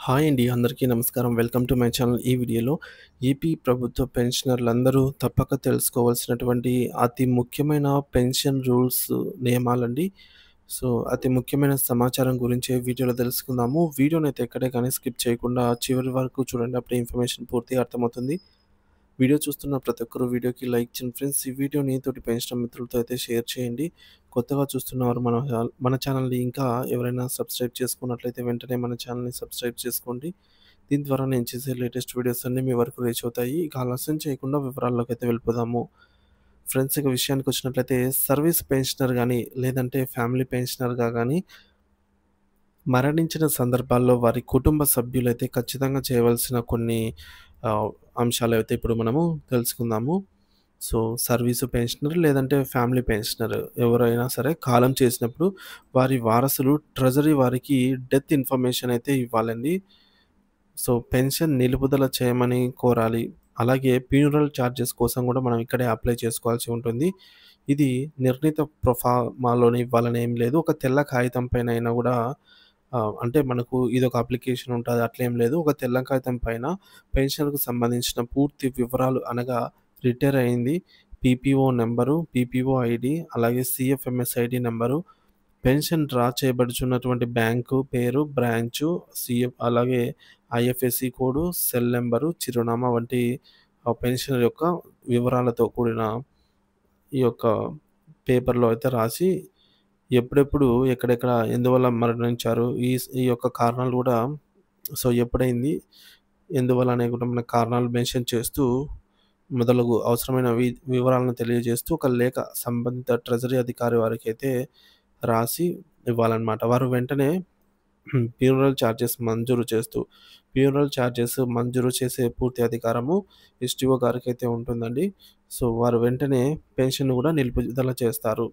Hi అండి. అందరికీ నమస్కారం. Welcome to my channel. ఈ వీడియోలో ఏపీ ప్రభుత్వ పెన్షనర్లందరూ తప్పక తెలుసుకోవాల్సినటువంటి అతి ముఖ్యమైన పెన్షన్ రూల్స్, నియమాలండి. సో, అతి ముఖ్యమైన సమాచారం గురించే వీడియోలో తెలుసుకుందాము. వీడియోనైతే ఎక్కడే కానీ స్కిప్ చేయకుండా చివరి వరకు చూడండి. అప్పుడే ఇన్ఫర్మేషన్ పూర్తిగా అర్థమవుతుంది. వీడియో చూస్తున్న ప్రతి ఒక్కరు వీడియోకి లైక్ చేయండి ఫ్రెండ్స్. ఈ వీడియోని తోటి పెన్షన్ మిత్రులతో అయితే షేర్ చేయండి. కొత్తగా చూస్తున్నవారు మన ఛానల్‌ని ఇంకా ఎవరైనా సబ్స్క్రైబ్ చేసుకున్నట్లయితే వెంటనే మన ఛానల్‌ని సబ్స్క్రైబ్ చేసుకోండి. దీని ద్వారా నేను చేసే లేటెస్ట్ వీడియోస్ అన్నీ మీ వరకు రీచ్ అవుతాయి. ఇక ఆలస్యం చేయకుండా వివరాల్లోకైతే వెళ్ళిపోదాము. ఫ్రెండ్స్, ఇక విషయానికొచ్చినట్లయితే సర్వీస్ పెన్షనర్ గానీ, లేదంటే ఫ్యామిలీ పెన్షనర్‌గా గానీ మరణించిన సందర్భాల్లో వారి కుటుంబ సభ్యులైతే ఖచ్చితంగా చేయవలసిన కొన్ని ఆహ్, అంశాలైతే ఇప్పుడు మనము తెలుసుకుందాము. సో, సర్వీసు పెన్షనర్ లేదంటే ఫ్యామిలీ పెన్షనర్ ఎవరైనా సరే కాలం చేసినప్పుడు వారి వారసులు ట్రెజరీ వారికి డెత్ ఇన్ఫర్మేషన్ అయితే ఇవ్వాలండి. సో, పెన్షన్ నిలుపుదల చేయమని కోరాలి. అలాగే ఫ్యూనరల్ చార్జెస్ కోసం గూడా మనం ఇక్కడే అప్లై చేసుకోవాల్సి ఉంటుంది. ఇది నిర్ణీత ప్రొఫార్మాలోనే ఇవ్వాలని ఏం లేదు. ఒక తెల్ల కాగితం పైన అయినా గూడా అంటే మనకు ఇదొక అప్లికేషన్ ఉంటది అట్లేం లేదు. ఒక తెల్ల కాగితం పైన పెన్షన్‌కు సంబంధించిన పూర్తి వివరాలు అనగా రిటైర్ అయింది, పీపీఓ నంబరు, పీపీఓ ఐడీ, అలాగే CFMS ID number, pension draw చేయబడుచున్నటువంటి బ్యాంకు పేరు, బ్రాంచు, అలాగే ఐఎఫ్ఎస్సి కోడు, సెల్ నంబరు, చిరునామా వంటి పెన్షనర్ యొక్క వివరాలతో కూడిన ఈ యొక్క పేపర్‌లో అయితే రాసి ఎప్పుడెప్పుడు, ఎక్కడెక్కడ, ఎందువల్ల మరణించారు, ఈ యొక్క కారణాలు గూడా ఎప్పుడైంది, ఎందువల్ల అనేవి కూడా మన కారణాలు మెన్షన్ చేస్తూ మొదలగు అవసరమైన వివరాలను తెలియజేస్తూ ఒక లేఖ సంబంధిత ట్రెజరీ అధికారి వారికైతే రాసి ఇవ్వాలన్నమాట. వారు వెంటనే ఫ్యూనరల్ చార్జెస్ మంజూరు చేస్తూ ఫ్యూనరల్ చార్జెస్ మంజూరు చేసే పూర్తి అధికారము ఎస్టీఓ గారికైతే ఉంటుందండి. సో, వారు వెంటనే పెన్షన్‌ను గూడా నిలుపుదల చేస్తారు.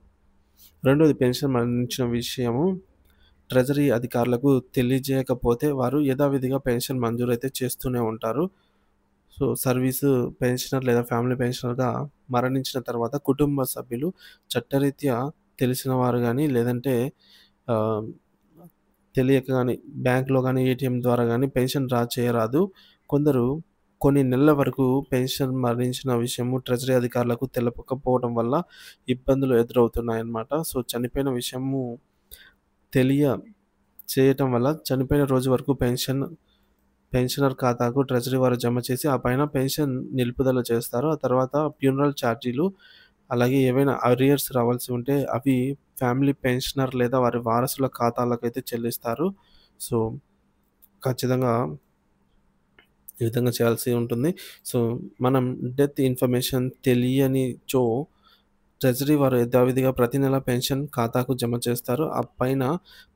రెండోది, పెన్షన్ మరణించిన విషయము ట్రెజరీ అధికారులకు తెలియజేయకపోతే వారు యథావిధిగా పెన్షన్ మంజూరైతే చేస్తూనే ఉంటారు. సో, సర్వీసు పెన్షనర్ లేదా ఫ్యామిలీ పెన్షనర్‌గా మరణించిన తర్వాత కుటుంబ సభ్యులు చట్టరీత్యా తెలిసిన వారు గానీ, లేదంటే ఆహ్, తెలియక గానీ, బ్యాంక్‌లో గానీ, ఏటీఎం ద్వారా గానీ పెన్షన్ డ్రా చేయరాదు. కొందరు కొన్ని నెలల వరకు పెన్షన్ మరణించిన విషయము ట్రెజరీ అధికారులకు తెలపకపోవడం వల్ల ఇబ్బందులు ఎదురవుతున్నాయన్నమాట. సో, చనిపోయిన విషయము తెలియ చేయటం వల్ల చనిపోయిన రోజు వరకు పెన్షనర్ ఖాతాకు ట్రెజరీ వారు జమ చేసి, ఆ పైన పెన్షన్ నిలుపుదల చేస్తారు. ఆ తర్వాత ఫ్యూనరల్ ఛార్జీలు, అలాగే ఏవైనా అరియర్స్ రావాల్సి ఉంటే అవి ఫ్యామిలీ పెన్షనర్ లేదా వారి వారసుల ఖాతాలకైతే చెల్లిస్తారు. సో, ఖచ్చితంగా ఈ విధంగా చేయాల్సి ఉంటుంది. సో, మనం డెత్ ఇన్ఫర్మేషన్ తెలియనిచో ట్రెజరీ వారు యథావిధిగా ప్రతి నెల పెన్షన్ ఖాతాకు జమ చేస్తారు. ఆ పైన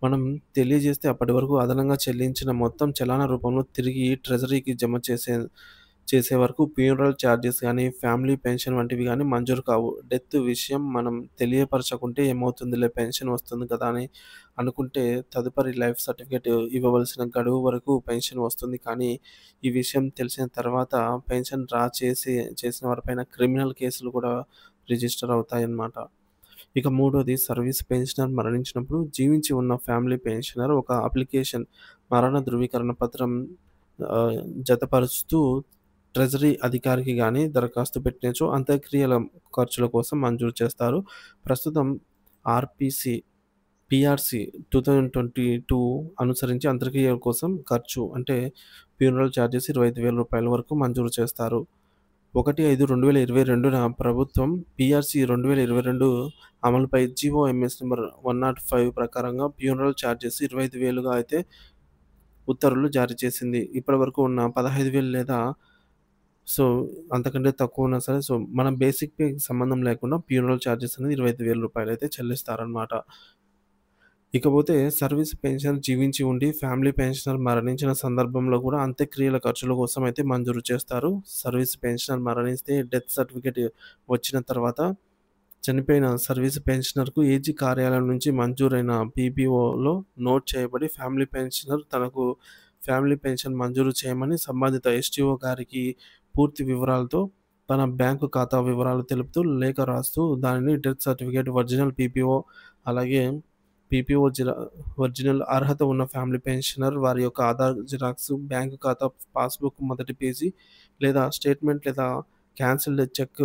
మనం తెలియజేస్తే అప్పటి వరకు అదనంగా చెల్లించిన మొత్తం చలానా రూపంలో తిరిగి ట్రెజరీకి జమ చేసే వరకు ఫ్యూనరల్ చార్జెస్ గానీ, ఫ్యామిలీ పెన్షన్ వంటివి గానీ మంజూరు కావు. డెత్ విషయం మనం తెలియపరచకుంటే ఏమవుతుందిలే, పెన్షన్ వస్తుంది కదా అని అనుకుంటే తదుపరి లైఫ్ సర్టిఫికేట్ ఇవ్వవలసిన గడువు వరకు పెన్షన్ వస్తుంది. కానీ ఈ విషయం తెలిసిన తర్వాత పెన్షన్ డ్రా చేసిన వారిపైన క్రిమినల్ కేసులు కూడా రిజిస్టర్ అవుతాయన్నమాట. ఇక మూడోది, సర్వీస్ పెన్షనర్ మరణించినప్పుడు జీవించి ఉన్న ఫ్యామిలీ పెన్షనర్ ఒక అప్లికేషన్ మరణ ధృవీకరణ పత్రం ఆహ్, జతపరుస్తూ ట్రెజరీ అధికారికి గాని దరఖాస్తు పెట్టినచో అంత్యక్రియల ఖర్చుల కోసం మంజూరు చేస్తారు. ప్రస్తుతం ఆర్‌పిసి, పీఆర్‌సీ 2022 అనుసరించి అంత్యక్రియల కోసం ఖర్చు అంటే ఫ్యూనరల్ చార్జెస్ రూ. 25,000 వరకు మంజూరు చేస్తారు. 1/5/2022న ప్రభుత్వం పీఆర్‌సీ 2022 అమలుపై జీవోఎంఎస్ నంబర్ 105 ప్రకారంగా ఫ్యూనరల్ చార్జెస్ 25,000గా అయితే ఉత్తర్వులు జారీ చేసింది. ఇప్పటివరకు ఉన్న 15,000 లేదా సో, అంతకంటే తక్కువ ఉన్నా సరే, మనం బేసిక్ పేకి సంబంధం లేకుండా ఫ్యూనరల్ చార్జెస్ అనేది రూ. 25,000 అయితే చెల్లిస్తారనమాట. ఇకపోతే సర్వీస్ పెన్షన్ జీవించి ఉండి ఫ్యామిలీ పెన్షనర్ మరణించిన సందర్భంలో కూడా అంత్యక్రియల ఖర్చుల కోసం అయితే మంజూరు చేస్తారు. సర్వీస్ పెన్షనర్ మరణిస్తే డెత్ సర్టిఫికేట్ వచ్చిన తర్వాత చనిపోయిన సర్వీస్ పెన్షనర్‌కు ఏజీ కార్యాలయం నుంచి మంజూరైన పీపీఓలో నోట్ చేయబడి ఫ్యామిలీ పెన్షనర్ తనకు ఫ్యామిలీ పెన్షన్ మంజూరు చేయమని సంబంధిత ఎస్టీఓ గారికి పూర్తి వివరాలతో తన బ్యాంకు ఖాతా వివరాలు తెలుపుతూ లేఖ రాస్తూ దానిని డెత్ సర్టిఫికేట్, ఒరిజినల్ పీపీఓ, అలాగే పీపీఓ ఒరిజినల్ అర్హత ఉన్న ఫ్యామిలీ పెన్షనర్ వారి యొక్క ఆధార్ జిరాక్స్, బ్యాంకు ఖాతా పాస్‌బుక్ మొదటి పేజీ లేదా స్టేట్‌మెంట్ లేదా క్యాన్సిల్డ్ చెక్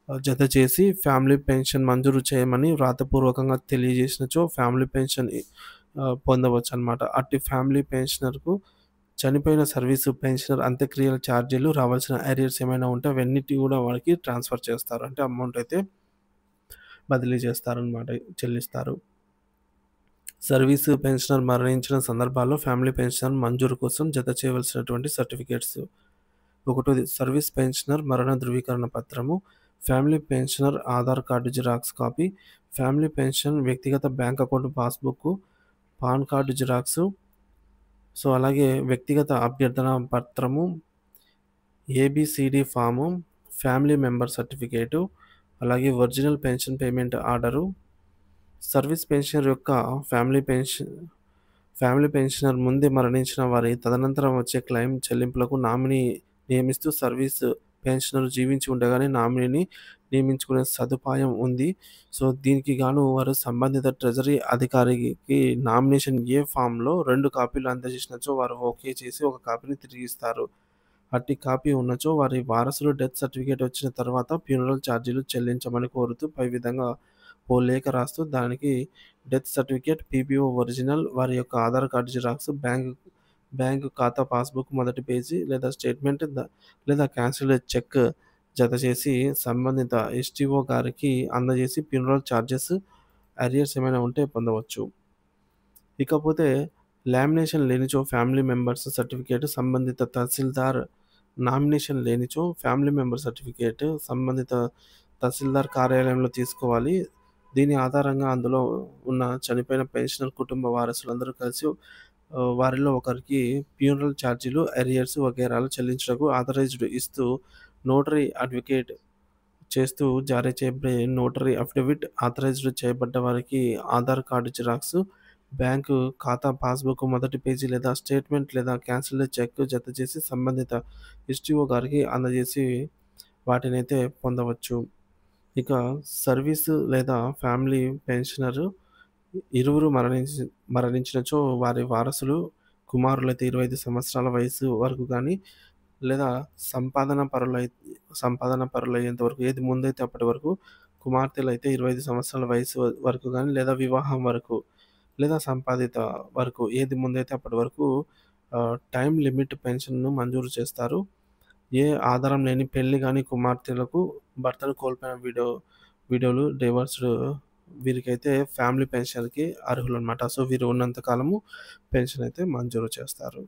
జత చేసి ఫ్యామిలీ పెన్షన్ మంజూరు చేయమని వ్రాతపూర్వకంగా తెలియజేసినచో ఫ్యామిలీ పెన్షన్ పొందవచ్చనమాట. అట్టి ఫ్యామిలీ పెన్షనర్‌కు చనిపోయిన సర్వీసు పెన్షనర్ అంత్యక్రియల ఛార్జీలు, రావాల్సిన అరియర్స్ ఏమైనా ఉంటే అవన్నిటి కూడా వారికి ట్రాన్స్‌ఫర్ చేస్తారు. అంటే అమౌంట్ అయితే బదిలీ చేస్తారనమాట, చెల్లిస్తారు. సర్వీసు పెన్షనర్ మరణించిన సందర్భాల్లో ఫ్యామిలీ పెన్షన్ మంజూరు కోసం జత చేయవలసినటువంటి సర్టిఫికేట్స్. ఒకటోది సర్వీస్ పెన్షనర్ మరణ ధృవీకరణ పత్రము, family pensioner Aadhaar card xerox copy, family pension వ్యక్తిగత bank account passbook, PAN card xerox, so అలాగే వ్యక్తిగత అభ్యర్థన పత్రము, A B C D form, family member certificate, అలాగే original pension payment order, service pensioner యొక్క ఫ్యామిలీ పెన్షనర్ ముందే మరణించిన వారి తదనంతరం వచ్చే క్లెయిమ్ చెల్లింపులకు నామినీ నియమిస్తూ సర్వీస్ పెన్షనర్ జీవించి ఉండగానే నామినీని నియమించుకునే సదుపాయం ఉంది. సో దీనికి గాను వారు సంబంధిత ట్రెజరీ అధికారికి నామినేషన్ ఏ ఫామ్‌లో 2 కాపీలు అందజేసినచో వారు ఓకే చేసి ఒక కాపీని తిరిగిస్తారు. అట్టి కాపీ ఉన్నచో వారి వారసులు డెత్ సర్టిఫికేట్ వచ్చిన తర్వాత ఫ్యూనరల్ ఛార్జీలు చెల్లించమని కోరుతూ పై విధంగా ఓ లేఖ రాస్తూ దానికి డెత్ సర్టిఫికేట్, పీపీఓ ఒరిజినల్, వారి యొక్క ఆధార్ కార్డు జిరాక్స్, బ్యాంకు ఖాతా పాస్‌బుక్ మొదటి పేజీ లేదా స్టేట్‌మెంట్ లేదా క్యాన్సిల్డ్ చెక్ జత చేసి సంబంధిత ఎస్‌టీఓ గారికి అందజేసి ఫ్యూనరల్ ఛార్జెస్, అరియర్స్ ఏమైనా ఉంటే పొందవచ్చు. ఇకపోతే లామినేషన్ లేనిచో ఫ్యామిలీ మెంబర్స్ సర్టిఫికేట్ సంబంధిత తహసీల్దార్, నామినేషన్ లేనిచో ఫ్యామిలీ మెంబర్ సర్టిఫికేట్ సంబంధిత తహసీల్దార్ కార్యాలయంలో తీసుకోవాలి. దీని ఆధారంగా అందులో ఉన్న చనిపోయిన పెన్షనర్ కుటుంబ వారసులందరూ కలిసి వారిలో ఒకరికి ఫ్యూనరల్ ఛార్జీలు, అరియర్స్ వగైరాలు చెల్లించుటకు ఆథరైజ్డ్ ఇస్తూ నోటరీ అడ్వకేట్ చేస్తూ జారీ చేయబడే నోటరీ అఫిడవిట్, ఆథరైజ్డ్ చేయబడ్డ వారికి ఆధార్ కార్డు జిరాక్స్, బ్యాంకు ఖాతా పాస్‌బుక్ మొదటి పేజీ లేదా స్టేట్‌మెంట్ లేదా క్యాన్సిల్డ్ చెక్ జత చేసి సంబంధిత ఎస్‌టీఓ గారికి అందజేసి వాటినైతే పొందవచ్చు. ఇక సర్వీసు లేదా ఫ్యామిలీ పెన్షనర్ ఇరువురు మరణించినచో వారి వారసులు కుమారులైతే 25 సంవత్సరాల వయసు వరకు గానీ, లేదా సంపాదన పరులయ్యేంత వరకు ఏది ముందైతే అప్పటి వరకు, కుమార్తెలైతే 25 సంవత్సరాల వయసు వరకు గానీ, లేదా వివాహం వరకు, లేదా సంపాదిత వరకు ఏది ముందైతే అప్పటి వరకు టైమ్ లిమిట్ పెన్షన్‌ను మంజూరు చేస్తారు. ఏ ఆధారం లేని పెళ్లి గాని కుమార్తెలకు భర్తను కోల్పోయిన విడోలు, డివోర్స్డ్ వీరికైతే ఫ్యామిలీ పెన్షన్‌కి అర్హులనమాట. సో వీరు ఉన్నంత కాలము పెన్షన్ అయితే మంజూరు చేస్తారు.